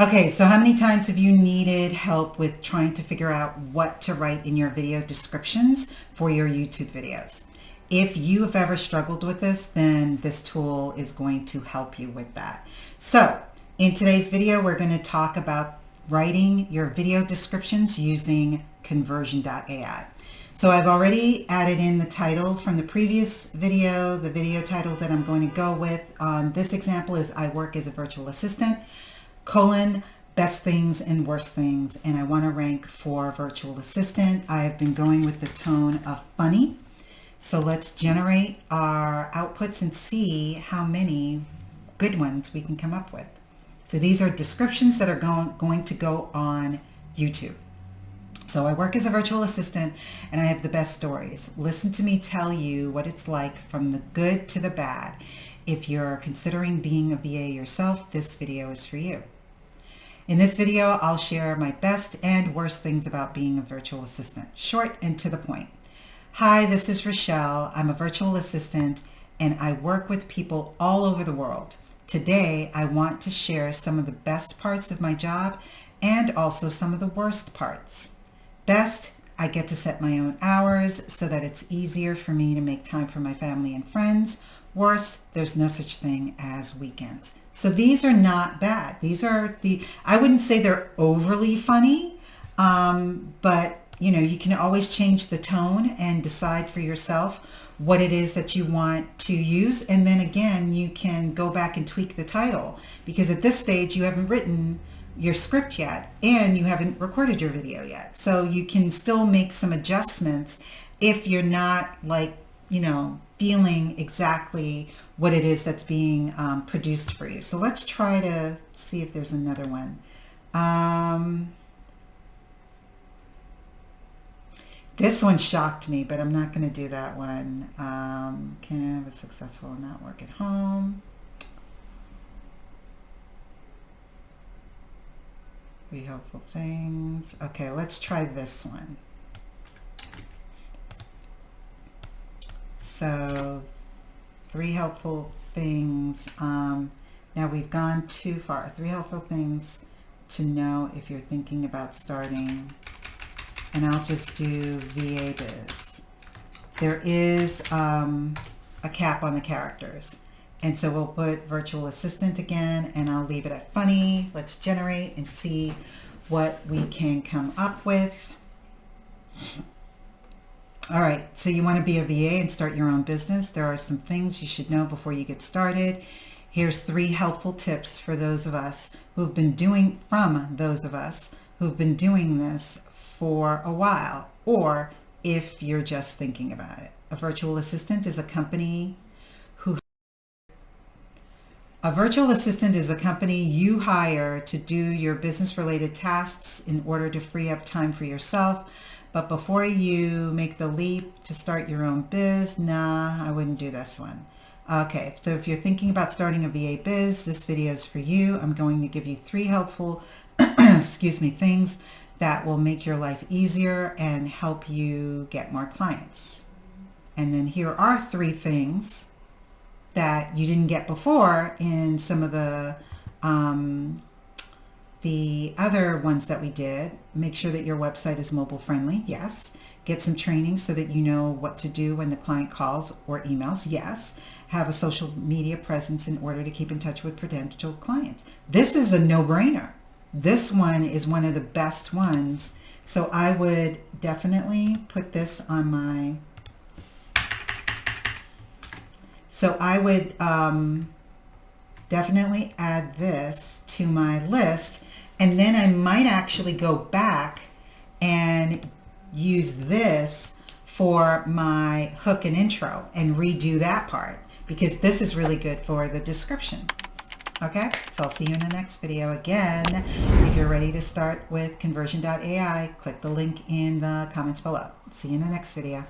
Okay, so how many times have you needed help with trying to figure out what to write in your video descriptions for your YouTube videos? If you have ever struggled with this, then this tool is going to help you with that. So in today's video, we're going to talk about writing your video descriptions using Conversion.ai. So I've already added in the title from the previous video. The video title that I'm going to go with on this example is I Work as a Virtual Assistant, best things and worst things, and I want to rank for virtual assistant. I have been going with the tone of funny. So let's generate our outputs and see how many good ones we can come up with. So these are descriptions that are going to go on YouTube. So I work as a virtual assistant and I have the best stories. Listen to me tell you what it's like from the good to the bad. If you're considering being a VA yourself, this video is for you. In this video, I'll share my best and worst things about being a virtual assistant, short and to the point. Hi, this is Rochelle. I'm a virtual assistant and I work with people all over the world. Today, I want to share some of the best parts of my job and also some of the worst parts. Best, I get to set my own hours so that it's easier for me to make time for my family and friends. Worse, there's no such thing as weekends. So these are not bad. These are I wouldn't say they're overly funny, but you can always change the tone and decide for yourself what it is that you want to use. And then again, you can go back and tweak the title, because at this stage you haven't written your script yet and you haven't recorded your video yet. So you can still make some adjustments if you're not feeling exactly what it is that's being produced for you. So let's try to see if there's another one. This one shocked me, but I'm not going to do that one. Can have a successful not work at home. 3 helpful things. Okay, let's try this one. So 3 helpful things. Now we've gone too far. 3 helpful things to know if you're thinking about starting. And I'll just do VA biz. There is a cap on the characters. And so we'll put virtual assistant again, and I'll leave it at funny. Let's generate and see what we can come up with. All right, so you want to be a VA and start your own business. There are some things you should know before you get started. Here's 3 helpful tips for those of us who've been doing, this for a while, or if you're just thinking about it. A virtual assistant is a company you hire to do your business-related tasks in order to free up time for yourself. But before you make the leap to start your own biz, nah, I wouldn't do this one. Okay, so if you're thinking about starting a VA biz, this video is for you. I'm going to give you 3 helpful, things that will make your life easier and help you get more clients. And then here are 3 things that you didn't get before in some of the other ones that we did. Make sure that your website is mobile friendly. Yes. Get some training so that you know what to do when the client calls or emails. Yes. Have a social media presence in order to keep in touch with potential clients. This is a no-brainer. This one is one of the best ones. So I would definitely put this on my, definitely add this to my list. And then I might actually go back and use this for my hook and intro and redo that part, because this is really good for the description. Okay, so I'll see you in the next video. Again, if you're ready to start with Conversion.ai, click the link in the comments below. See you in the next video.